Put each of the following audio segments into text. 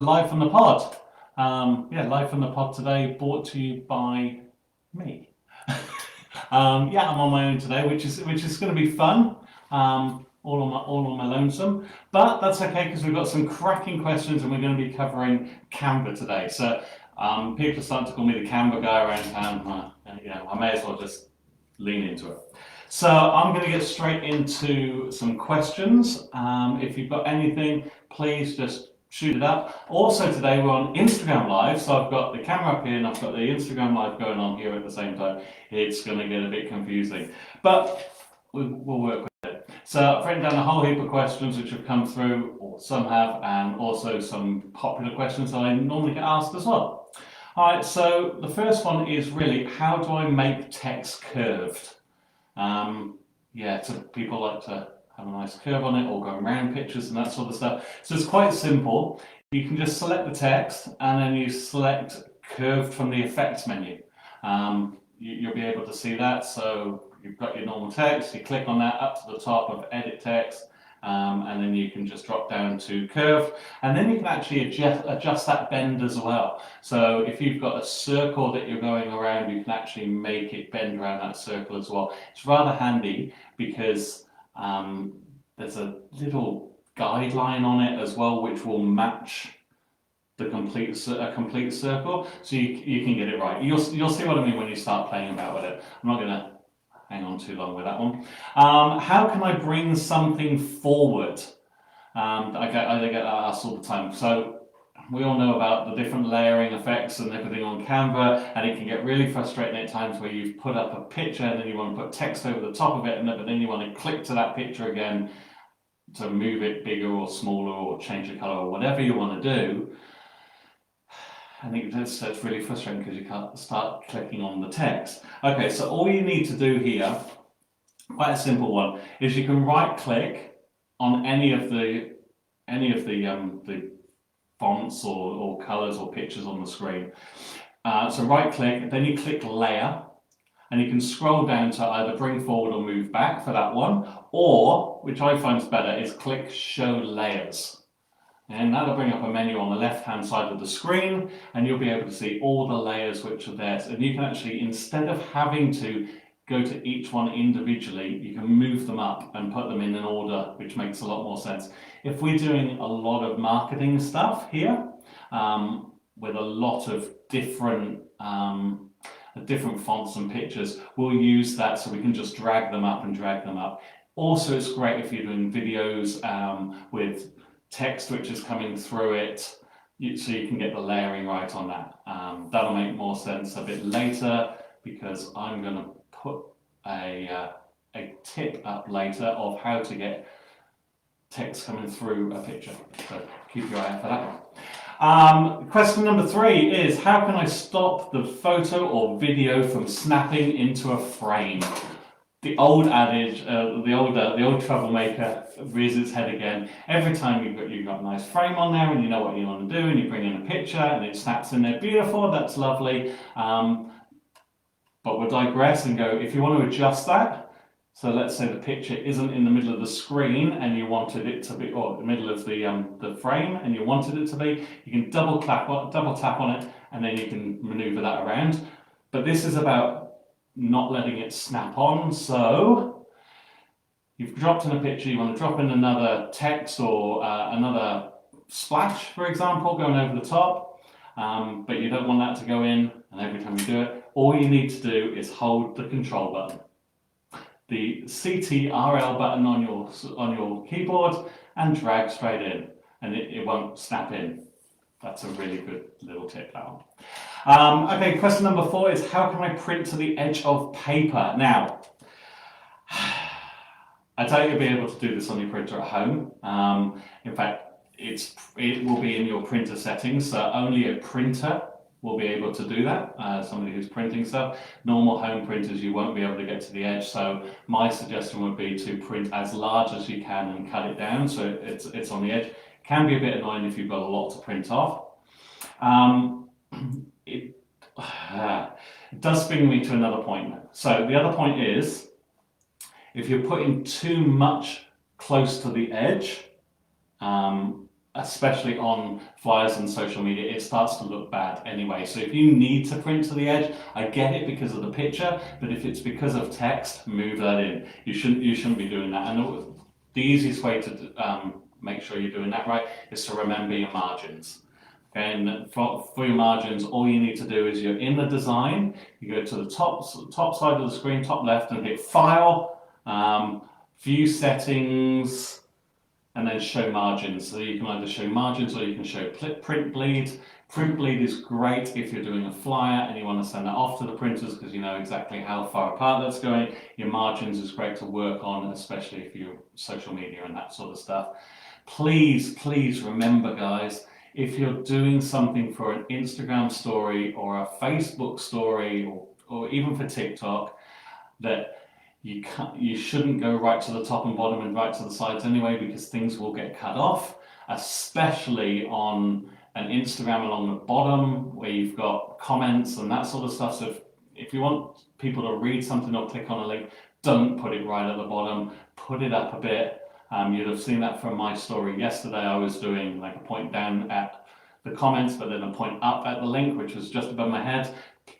Live from the pod. Live from the pod today, brought to you by me. I'm on my own today, which is going to be fun. All on my lonesome, but that's okay because we've got some cracking questions and we're going to be covering Canva today. So people are starting to call me the Canva guy around town. I may as well just lean into it. So I'm going to get straight into some questions. If you've got anything, please just shoot it up. Also today we're on Instagram Live, so I've got the camera up here and I've got the Instagram Live going on here at the same time. It's going to get a bit confusing, but we'll work with it. So I've written down a whole heap of questions which have come through, or some have, and also some popular questions that I normally get asked as well. All right, so the first one is really, how do I make text curved? So people like to have a nice curve on it or go around pictures and that sort of stuff. So it's quite simple. You can just select the text and then you select curved from the effects menu. You'll be able to see that. So you've got your normal text, you click on that up to the top of edit text, and then you can just drop down to curve, and then you can actually adjust that bend as well. So if you've got a circle that you're going around, you can actually make it bend around that circle as well. It's rather handy because there's a little guideline on it as well, which will match the complete circle, so you can get it right. You'll see what I mean when you start playing about with it. I'm not going to hang on too long with that one. How can I bring something forward? I get that asked all the time. So we all know about the different layering effects and everything on Canva, and it can get really frustrating at times where you've put up a picture and then you want to put text over the top of it, but then you want to click to that picture again to move it bigger or smaller or change the color or whatever you want to do. I think that's really frustrating because you can't start clicking on the text. Okay, so all you need to do here, quite a simple one, is you can right click on any of the fonts or colors or pictures on the screen. So right click, then you click layer, and you can scroll down to either bring forward or move back for that one, or, which I find is better, is click show layers. And that'll bring up a menu on the left hand side of the screen, and you'll be able to see all the layers which are there. And you can actually, instead of having to go to each one individually, you can move them up and put them in an order, which makes a lot more sense. If we're doing a lot of marketing stuff here, with a lot of different fonts and pictures, we'll use that so we can just drag them up and drag them up. Also, it's great if you're doing videos with text which is coming through it, so you can get the layering right on that. That'll make more sense a bit later because I'm going to put a tip up later of how to get text coming through a picture. So keep your eye out for that one. Question number 3 is, how can I stop the photo or video from snapping into a frame? The old adage, the old troublemaker rears its head again. Every time you've got a nice frame on there and you know what you want to do and you bring in a picture and it snaps in there, beautiful, that's lovely. But we'll digress and go, if you want to adjust that, so let's say the picture isn't in the middle of the screen and you wanted it to be, or the middle of the frame and you wanted it to be, you can double tap on it and then you can maneuver that around. But this is about not letting it snap on. So you've dropped in a picture, you want to drop in another text or another splash, for example, going over the top, but you don't want that to go in, and every time you do it, all you need to do is hold the control button, the CTRL button on your keyboard, and drag straight in, and it won't snap in. That's a really good little tip, that one. Okay, question number 4 is, how can I print to the edge of paper? Now, I doubt you'll be able to do this on your printer at home. In fact, it will be in your printer settings, so only a printer will be able to do that, somebody who's printing stuff. Normal home printers, you won't be able to get to the edge, so my suggestion would be to print as large as you can and cut it down so it's on the edge. Can be a bit annoying if you've got a lot to print off. It does bring me to another point. So the other point is, if you're putting too much close to the edge, especially on flyers and social media, it starts to look bad anyway. So if you need to print to the edge, I get it because of the picture, but if it's because of text, move that in. You shouldn't be doing that. And the easiest way to make sure you're doing that right is to remember your margins. Okay, and for your margins, all you need to do is you're in the design, you go to the top side of the screen, top left, and hit File, View Settings, and then Show Margins. So you can either show margins or you can show Print Bleed. Print Bleed is great if you're doing a flyer and you want to send that off to the printers because you know exactly how far apart that's going. Your margins is great to work on, especially if you're social media and that sort of stuff. Please remember, guys, if you're doing something for an Instagram story or a Facebook story or even for TikTok, that you shouldn't go right to the top and bottom and right to the sides anyway, because things will get cut off, especially on an Instagram along the bottom where you've got comments and that sort of stuff. So if you want people to read something or click on a link, don't put it right at the bottom, put it up a bit. You'd have seen that from my story yesterday. I was doing like a point down at the comments, but then a point up at the link, which was just above my head.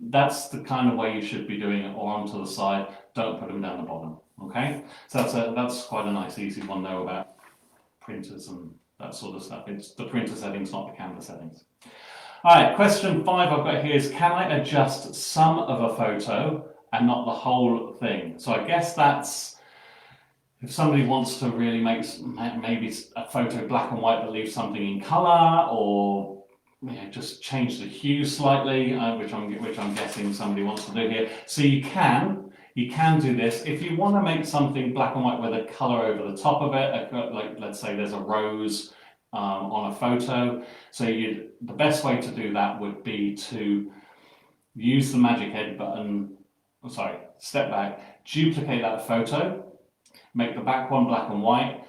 That's the kind of way you should be doing it, or onto the side. Don't put them down the bottom. Okay, so that's quite a nice, easy one though about printers and that sort of stuff. It's the printer settings, not the Canva settings. All right, question 5 I've got here is: can I adjust some of a photo and not the whole thing? So I guess that's if somebody wants to really make maybe a photo black and white but leave something in color, or just change the hue slightly, which I'm guessing somebody wants to do here. So you can do this if you want to make something black and white with a color over the top of it. Like let's say there's a rose on a photo. So the best way to do that would be to use the magic edit button. Step back, duplicate that photo, make the back one black and white.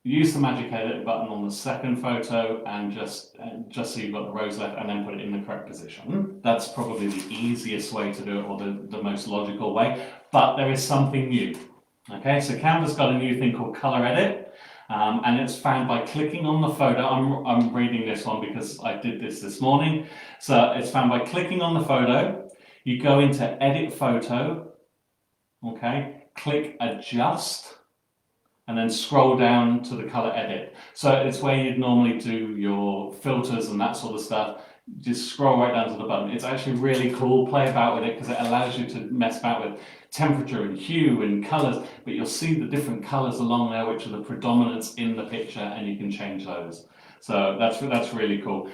Use the magic edit button on the second photo and just so you've got the rose left, and then put it in the correct position. That's probably the easiest way to do it, or the most logical way, but there is something new. Okay, so Canva's got a new thing called Color Edit, and it's found by clicking on the photo. I'm reading this one because I did this morning. So it's found by clicking on the photo. You go into Edit Photo, okay, click Adjust, and then scroll down to the color edit. So it's where you'd normally do your filters and that sort of stuff. Just scroll right down to the button. It's actually really cool. Play about with it because it allows you to mess about with temperature and hue and colors, but you'll see the different colors along there, which are the predominance in the picture, and you can change those. So that's really cool.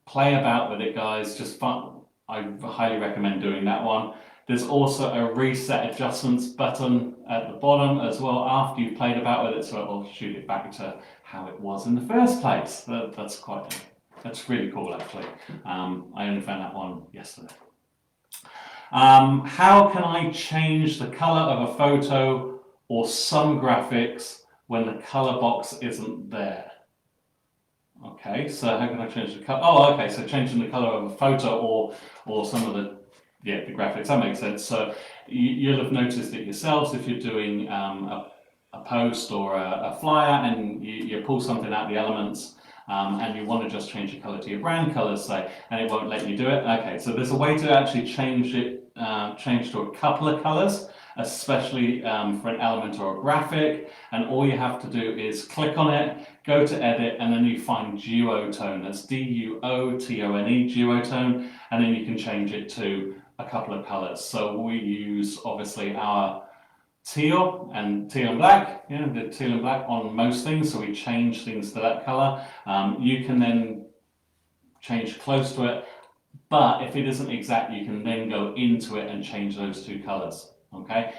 Play about with it, guys. Just fun. I highly recommend doing that one. There's also a reset adjustments button at the bottom as well after you've played about with it, so it will shoot it back to how it was in the first place. That's really cool, actually. I only found that one yesterday. How can I change the color of a photo or some graphics when the color box isn't there? Okay, so how can I change the color? Oh, okay, so changing the color of a photo or some of the graphics, that makes sense. So you'll have noticed it yourselves if you're doing a post or a flyer and you pull something out of the elements and you want to just change the color to your brand colors, say, and it won't let you do it. Okay, so there's a way to actually change to a couple of colors, especially for an element or a graphic, and all you have to do is click on it, go to edit, and then you find duotone. That's D-U-O-T-O-N-E, duotone, and then you can change it to a couple of colors. So we use obviously our teal and black, the teal and black on most things, so we change things to that color. You can then change close to it, but if it isn't exact, you can then go into it and change those two colors. Okay,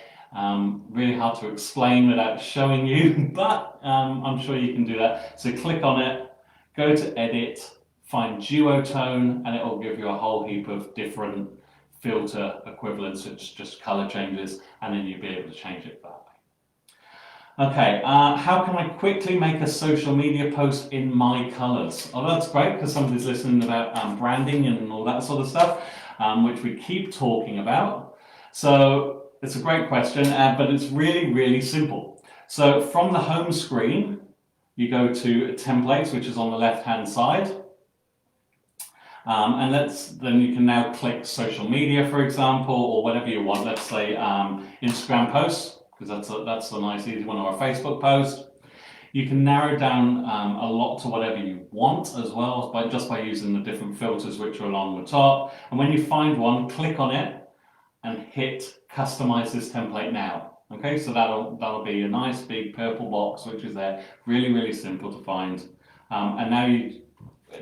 really hard to explain without showing you, but I'm sure you can do that. So click on it, go to edit, find duotone, and it will give you a whole heap of different filter equivalents, which just color changes, and then you'll be able to change it that way. Okay, how can I quickly make a social media post in my colors? Oh, that's great, because somebody's listening about branding and all that sort of stuff, which we keep talking about. So it's a great question, but it's really, really simple. So from the home screen, you go to templates, which is on the left hand side. And then you can now click social media, for example, or whatever you want. Let's say Instagram posts, because that's a nice easy one, or a Facebook post. You can narrow down a lot to whatever you want as well, just by using the different filters which are along the top. And when you find one, click on it and hit customize this template now. Okay, so that'll be a nice big purple box which is there, really, really simple to find. And now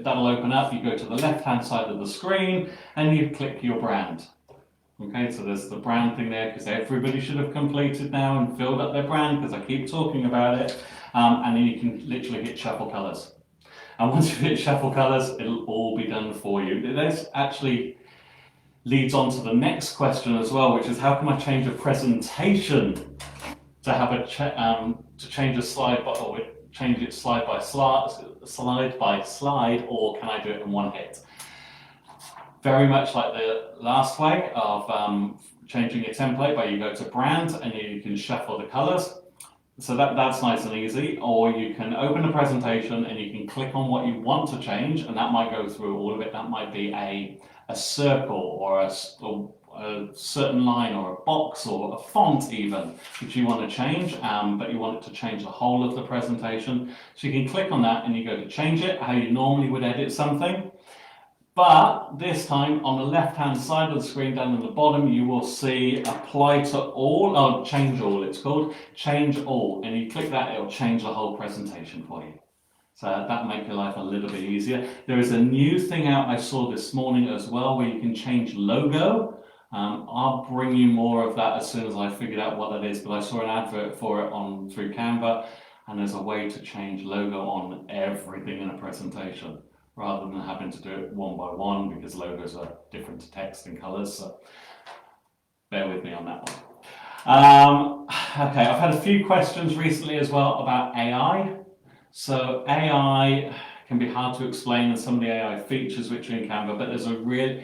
that'll open up. You go to the left hand side of the screen and you click your brand. Okay, so there's the brand thing there, because everybody should have completed now and filled up their brand, because I keep talking about it. And then you can literally hit shuffle colors. And once you hit shuffle colors, it'll all be done for you. This actually leads on to the next question as well, which is how can I change a presentation to have to change a slide or change it slide by slide, or can I do it in one hit? Very much like the last way of changing a template, where you go to brand and you can shuffle the colors. So that's nice and easy. Or you can open a presentation and you can click on what you want to change, and that might go through all of it. That might be a circle or a certain line or a box or a font even, which you want to change, but you want it to change the whole of the presentation. So you can click on that and you go to change it, how you normally would edit something. But this time, on the left-hand side of the screen down in the bottom, you will see apply to all, or change all it's called, change all. And you click that, it'll change the whole presentation for you. So that'll make your life a little bit easier. There is a new thing out I saw this morning as well, where you can change logo. I'll bring you more of that as soon as I figured out what that is, but I saw an advert for it through Canva, and there's a way to change logo on everything in a presentation, rather than having to do it one by one, because logos are different to text and colors. So bear with me on that one. Okay, I've had a few questions recently as well about AI. So AI can be hard to explain, and some of the AI features which are in Canva, but there's a real,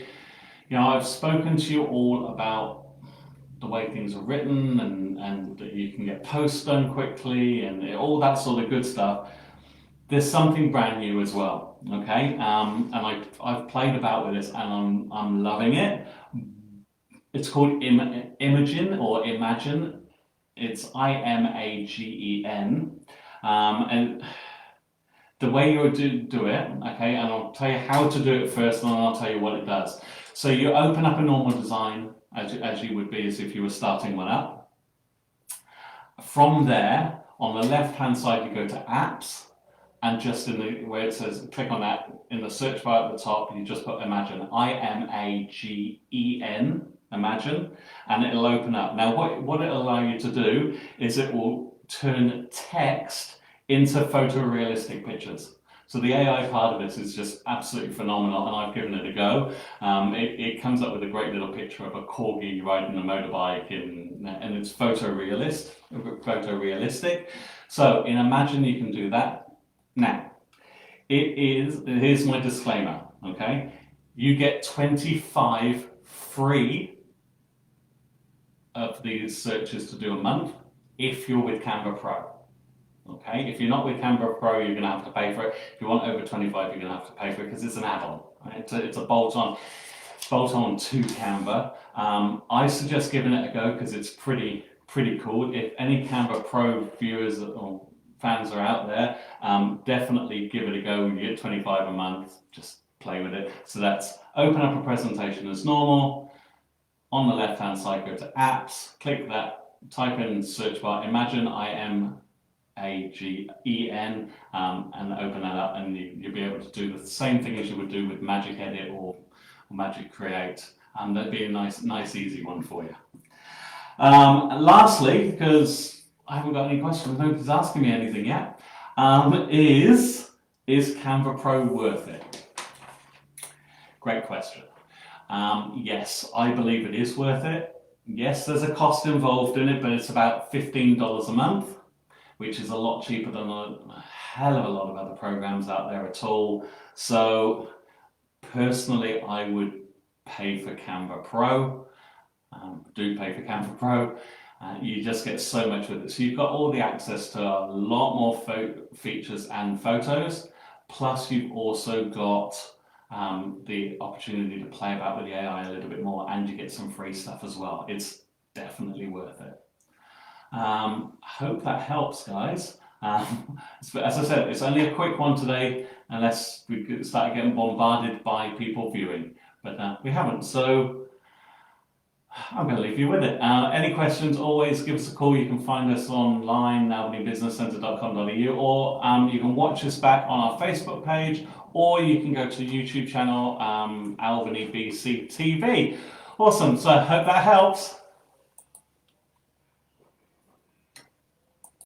I've spoken to you all about the way things are written, and that you can get posts done quickly and all that sort of good stuff. There's something brand new as well, okay? And I've played about with this, and I'm loving it. It's called Imagine or Imagine. It's IMAGEN. And the way you do it, okay, and I'll tell you how to do it first, and then I'll tell you what it does. So you open up a normal design, as you would be as if you were starting one up. From there, on the left-hand side, you go to Apps, and just where it says, click on that, in the search bar at the top, you just put Imagine, IMAGEN, Imagine, and it'll open up. Now, what it'll allow you to do is it will turn text into photorealistic pictures. So the AI part of this is just absolutely phenomenal, and I've given it a go. It comes up with a great little picture of a corgi riding a motorbike, and it's photorealistic. So in Imagine, you can do that. Now, here's my disclaimer, okay? You get 25 free of these searches to do a month if you're with Canva Pro. Okay, if you're not with Canva Pro, you're going to have to pay for it. If you want over 25, you're going to have to pay for it, because it's an add-on. Right? It's a bolt-on to Canva. I suggest giving it a go, because it's pretty cool. If any Canva Pro viewers or fans are out there, definitely give it a go. You get 25 a month. Just play with it. So that's open up a presentation as normal. On the left-hand side, go to Apps. Click that. Type in search bar Imagine, IMAGEN, and open that up, and you'll be able to do the same thing as you would do with Magic Edit or Magic Create. That'd be a nice easy one for you. Lastly, because I haven't got any questions, nobody's asking me anything yet, is Canva Pro worth it? Great question. Yes, I believe it is worth it. Yes, there's a cost involved in it, but it's about $15 a month, which is a lot cheaper than a hell of a lot of other programs out there at all. So personally, I would pay for Canva Pro. Do pay for Canva Pro. You just get so much with it. So you've got all the access to a lot more features and photos. Plus, you've also got the opportunity to play about with the AI a little bit more, and you get some free stuff as well. It's definitely worth it. Hope that helps, guys. As I said, it's only a quick one today, unless we start getting bombarded by people viewing. But we haven't, so I'm going to leave you with it. Any questions, always give us a call. You can find us online, albanybusinesscentre.com.au, or you can watch us back on our Facebook page, or you can go to the YouTube channel, Albany BC TV. Awesome, so I hope that helps.